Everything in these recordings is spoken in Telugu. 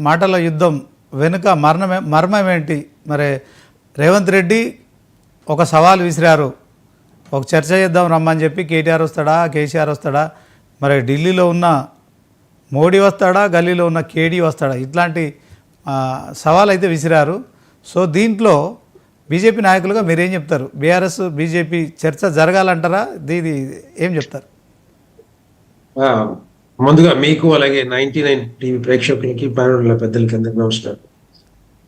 మాటల యుద్ధం వెనుక మర్మం ఏంటి? మరి రేవంత్ రెడ్డి ఒక సవాల్ విసిరారు, ఒక చర్చ చేద్దాం రమ్మని చెప్పి. కేటీఆర్ వస్తాడా, కేసీఆర్ వస్తాడా, మరి ఢిల్లీలో ఉన్న మోడీ వస్తాడా, గల్లీలో ఉన్న కేడీ వస్తాడా, ఇట్లాంటి సవాల్ అయితే విసిరారు. సో దీంట్లో బీజేపీ నాయకులుగా మీరేం చెప్తారు? బీఆర్ఎస్ బీజేపీ చర్చ జరగాలంటారా? దీని ఏం చెప్తారు? ముందుగా మీకు అలాగే 99 టీవీ ప్రేక్షకులకి పెద్దలకి అందరికి నమస్కారం.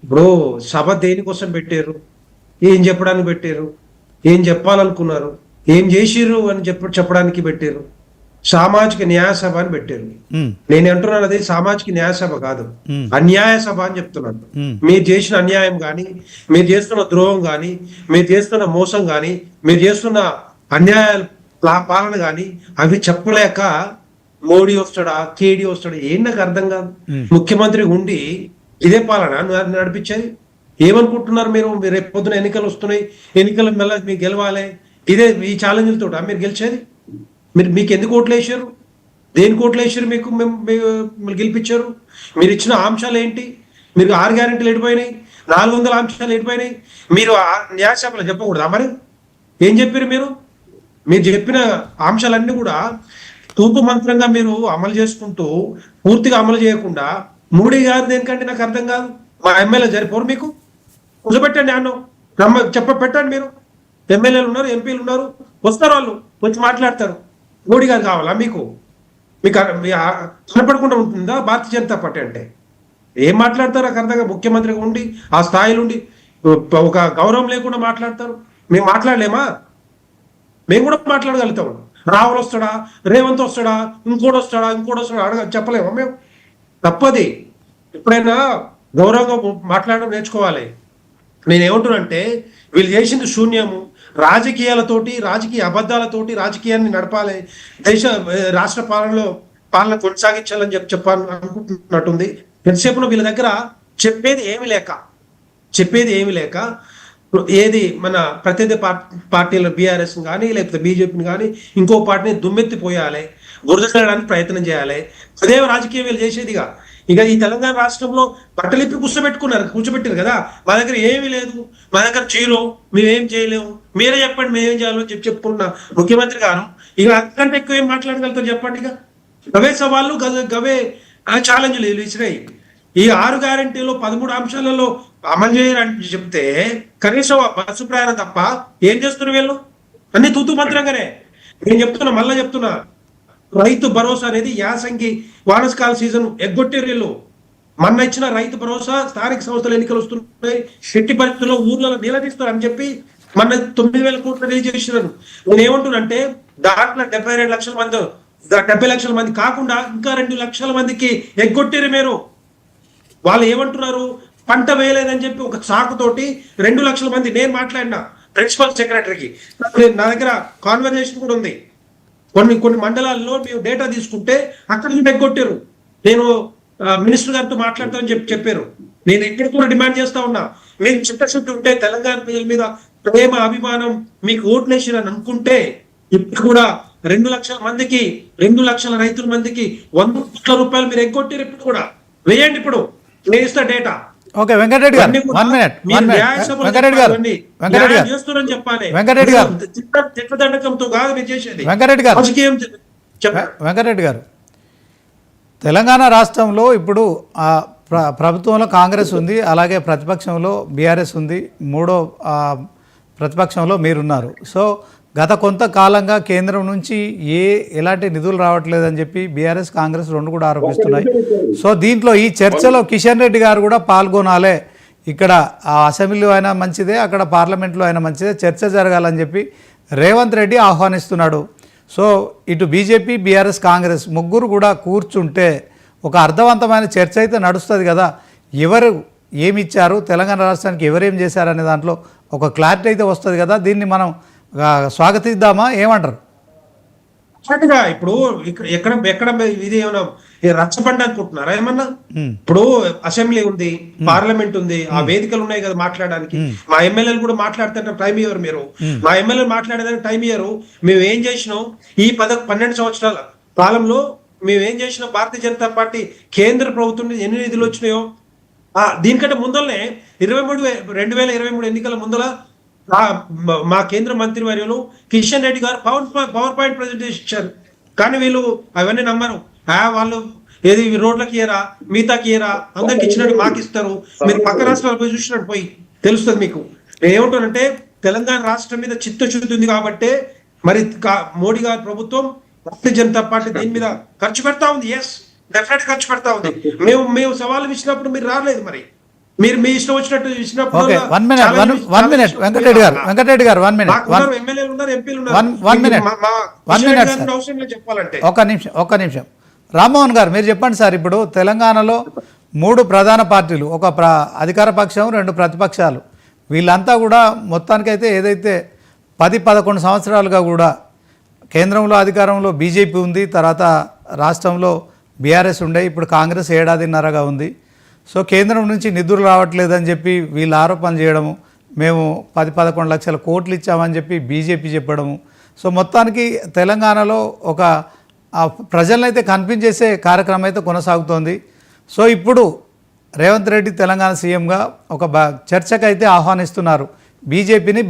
ఇప్పుడు సభ దేనికోసం పెట్టారు, ఏం చెప్పడానికి పెట్టారు, ఏం చెప్పాలనుకున్నారు, ఏం చేసిర్రు అని చెప్పడానికి పెట్టారు? సామాజిక న్యాయ సభ అని పెట్టారు. నేను అంటున్నాను అది సామాజిక న్యాయ సభ కాదు, అన్యాయ సభ అని చెప్తున్నాను. మీరు చేసిన అన్యాయం కానీ, మీరు చేస్తున్న ద్రోహం కానీ, మీరు చేస్తున్న మోసం కానీ, మీరు చేస్తున్న అన్యాయ పాలన కానీ అవి చెప్పలేక మోడీ వస్తాడా, కేడీ వస్తాడా, ఏం నాకు అర్థం కాదు. ముఖ్యమంత్రి ఉండి ఇదే పాలన నడిపించేది. ఏమనుకుంటున్నారు మీరు? మీరు రేపు పొద్దున ఎన్నికలు వస్తున్నాయి, ఎన్నికలు మళ్ళీ మీకు గెలవాలి, ఇదే ఈ ఛాలెంజ్లతో మీరు గెలిచేది? మీకు ఎందుకు ఓట్లు వేసారు? దేనికి ఓట్లు వేసారు? మీరు గెలిపించారు? మీరు ఇచ్చిన అంశాలు ఏంటి? మీరు 6 గ్యారెంటీలు ఎడిపోయినాయి, 400 అంశాలు ఎడిపోయినాయి. మీరు న్యాయసభలో చెప్పకూడదా? మరి ఏం చెప్పారు మీరు? మీరు చెప్పిన అంశాలన్నీ కూడా తూతు మంత్రంగా మీరు అమలు చేసుకుంటూ పూర్తిగా అమలు చేయకుండా మోడీ గారు దేనికంటే నాకు అర్థం కాదు. మా ఎమ్మెల్యే జరిపోరు, మీకు కూర్చోబెట్టండి, పెట్టండి. మీరు ఎమ్మెల్యేలు ఉన్నారు, ఎంపీలు ఉన్నారు, వస్తారు, వాళ్ళు వచ్చి మాట్లాడతారు. మోడీ గారు కావాలా మీకు? కనపడకుండా ఉంటుందా భారతీయ జనతా పార్టీ అంటే? ఏం మాట్లాడతారు నాకు అర్థంగా? ముఖ్యమంత్రిగా ఉండి ఆ స్థాయిలో ఉండి ఒక గౌరవం లేకుండా మాట్లాడతారు. మేము మాట్లాడలేమా? మేము కూడా మాట్లాడగలుగుతాము. రాహుల్ వస్తాడా, రేవంత్ వస్తాడా, ఇంకోటి వస్తాడా చెప్పలేమా మేము? తప్పది. ఎప్పుడైనా గౌరవంగా మాట్లాడడం నేర్చుకోవాలి. నేనేమంటున్నానంటే వీళ్ళు చేసింది శూన్యము. రాజకీయాలతోటి, రాజకీయ అబద్ధాలతోటి రాజకీయాన్ని నడపాలి, రాష్ట్ర పాలన కొనసాగించాలని అనుకుంటున్నట్టుంది. ఎంతసేపున వీళ్ళ దగ్గర చెప్పేది ఏమి లేక ఏది మన ప్రత్యర్థి పార్టీల బీఆర్ఎస్ కానీ లేకపోతే బీజేపీని కానీ ఇంకో పార్టీని దుమ్మెత్తిపోయాలి, గుర్తుపెట్టడానికి ప్రయత్నం చేయాలి. అదే రాజకీయం వీళ్ళు చేసేదిగా. ఇక ఈ తెలంగాణ రాష్ట్రంలో బట్టలిప్పి కూర్చోబెట్టారు కదా. మా దగ్గర ఏమీ లేదు, మా దగ్గర చేయలేము, మేమేం చేయలేము, మీరే చెప్పండి మేమేం చేయాలో చెప్పుకున్న ముఖ్యమంత్రి గారు ఇక అంతకంటే ఎక్కువ ఏం మాట్లాడగలుగుతారు చెప్పండి? ఇక గవే సవాళ్ళు, గవే ఛాలెంజ్లు ఇచ్చినాయి. ఈ 6 గ్యారెంటీలో 13 అంశాలలో అమలు చేయరని చెప్తే కనీసం బస్సు ప్రయాణం తప్ప ఏం చేస్తున్నారు వీళ్ళు? అన్ని తూతు మంత్రంగానే. నేను మళ్ళా చెప్తున్నా, రైతు భరోసా అనేది యాసంగి వానకాల సీజన్ ఎగ్గొట్టారు వీళ్ళు. మొన్న ఇచ్చిన రైతు భరోసా స్థానిక సంస్థల ఎన్నికలు వస్తున్నాయి, ఎట్టి పరిస్థితుల్లో ఊర్లలో నిలదీస్తారు అని చెప్పి మొన్న 9,000 కోట్లు రిలీజ్ చేసినారు. నేను ఏమంటున్నానంటే దాంట్లో 72 లక్షల మంది, 70 లక్షల మంది కాకుండా ఇంకా 2 లక్షల మందికి ఎగ్గొట్టారు మీరు. వాళ్ళు ఏమంటున్నారు? పంట వేయలేదని చెప్పి ఒక సాకుతోటి 2 లక్షల మంది. నేను మాట్లాడినా ప్రిన్సిపల్ సెక్రటరీకి, నా దగ్గర కాన్వర్జేషన్ కూడా ఉంది. కొన్ని మండలాల్లో మేము డేటా తీసుకుంటే అక్కడ నుంచి ఎగ్గొట్టారు. నేను మినిస్టర్ గారితో మాట్లాడతామని చెప్పారు. నేను ఇక్కడ కూడా డిమాండ్ చేస్తా ఉన్నా, మీరు చిత్తశుద్ధి ఉంటే తెలంగాణ ప్రజల మీద ప్రేమ అభిమానం మీకు ఓట్లేసి అని అనుకుంటే ఇప్పుడు కూడా 2 లక్షల మందికి, 2 లక్షల రైతుల మందికి 100 కోట్ల రూపాయలు మీరు ఎగ్గొట్టారు. ఇప్పుడు కూడా వేయండి, ఇప్పుడు నేను ఇస్తా డేటా. ఓకే వెంకటరెడ్డి గారు, 1 మినిట్. వెంకటరెడ్డి గారు చేస్తున్నారని చెప్పాలి. వెంకటరెడ్డి గారు, తిట్టదండకంతో కాదు మీరు చేసేది. వెంకటరెడ్డి గారు, తెలంగాణ రాష్ట్రంలో ఇప్పుడు ప్రభుత్వంలో కాంగ్రెస్ ఉంది, అలాగే ప్రతిపక్షంలో బీఆర్ఎస్ ఉంది, మూడో ప్రతిపక్షంలో మీరున్నారు. సో గత కొంతకాలంగా కేంద్రం నుంచి ఎలాంటి నిధులు రావట్లేదని చెప్పి బీఆర్ఎస్ కాంగ్రెస్ రెండు కూడా ఆరోపిస్తున్నాయి. సో దీంట్లో ఈ చర్చలో కిషన్ రెడ్డి గారు కూడా పాల్గొనాలి, ఇక్కడ అసెంబ్లీలో అయినా మంచిదే, అక్కడ పార్లమెంట్లో అయినా మంచిదే, చర్చ జరగాలని చెప్పి రేవంత్ రెడ్డి ఆహ్వానిస్తున్నాడు. సో ఇటు బీజేపీ, బీఆర్ఎస్, కాంగ్రెస్ ముగ్గురు కూడా కూర్చుంటే ఒక అర్థవంతమైన చర్చ అయితే నడుస్తుంది కదా. ఎవరు ఏమిచ్చారు, తెలంగాణ రాష్ట్రానికి ఎవరేం చేశారనే దాంట్లో ఒక క్లారిటీ అయితే వస్తుంది కదా. దీన్ని మనం స్వాగతిద్దామా, ఏమంటారు? ఇప్పుడు ఎక్కడ ఇది ఏమన్నా రచ్చబండ అనుకుంటున్నారా ఏమన్నా? ఇప్పుడు అసెంబ్లీ ఉంది, పార్లమెంట్ ఉంది, ఆ వేదికలు ఉన్నాయి కదా మాట్లాడడానికి. మా ఎమ్మెల్యేలు కూడా మాట్లాడుతున్న టైం ఇయ్యరు మీరు. మా ఎమ్మెల్యేలు మాట్లాడేదానికి టైం ఇయ్యరు. మేము ఏం చేసినాం ఈ 12 సంవత్సరాల కాలంలో మేమేం చేసినా భారతీయ జనతా పార్టీ కేంద్ర ప్రభుత్వం నుంచి ఎన్ని నిధులు వచ్చినాయో దీనికంటే ముందరనే 2023 ఎన్నికల ముందర మా కేంద్ర మంత్రి వర్యులు కిషన్ రెడ్డి గారు పవర్ పాయింట్ ప్రెజెంటేషన్ ఇచ్చారు. కానీ వీళ్ళు అవన్నీ నమ్మరు. వాళ్ళు ఏది రోడ్లకి ఇయరా, మిగతాకి ఇయరా, అందరికి ఇచ్చినట్టు మాకు ఇస్తారు. మీరు పక్క రాష్ట్రాలు పోయి చూసినట్టు పోయి తెలుస్తుంది మీకు. ఏమంటానంటే తెలంగాణ రాష్ట్రం మీద చిత్తశుద్ధి ఉంది కాబట్టి మరి మోడీ గారి ప్రభుత్వం భారతీయ జనతా పార్టీ దీని మీద ఖర్చు పెడతా ఉంది. ఎస్, డెఫినెట్ ఖర్చు పెడతా ఉంది. మేము సవాలు ఇచ్చినప్పుడు మీరు రాలేదు. మరి మీరు మీ ఇష్టం వచ్చినట్టు ఇచ్చినప్పుడు వెంకటరెడ్డి గారు 1 మినిట్ ఎమ్మెల్యేలు ఉన్నారు, ఎంపీలు చెప్పాలంటే ఒక్క నిమిషం రామ్మోహన్ గారు మీరు చెప్పండి సార్. ఇప్పుడు తెలంగాణలో 3 ప్రధాన పార్టీలు, ఒక అధికార పక్షం, 2 ప్రతిపక్షాలు, వీళ్ళంతా కూడా మొత్తానికైతే ఏదైతే 10-11 సంవత్సరాలుగా కూడా కేంద్రంలో అధికారంలో బీజేపీ ఉంది, తర్వాత రాష్ట్రంలో బీఆర్ఎస్ ఉండే, ఇప్పుడు కాంగ్రెస్ 1.5 ఏడాదిన్నరగా ఉంది. సో కేంద్రం నుంచి నిధులు రావట్లేదని చెప్పి వీళ్ళు ఆరోపణలు చేయడము, మేము 10-11 లక్షల కోట్లు ఇచ్చామని చెప్పి బీజేపీ చెప్పడము. సో మొత్తానికి తెలంగాణలో ఒక ప్రజలనైతే కన్విన్స్ కార్యక్రమం అయితే కొనసాగుతోంది. సో ఇప్పుడు రేవంత్ రెడ్డి తెలంగాణ సీఎంగా ఒక చర్చకైతే ఆహ్వానిస్తున్నారు బీజేపీని.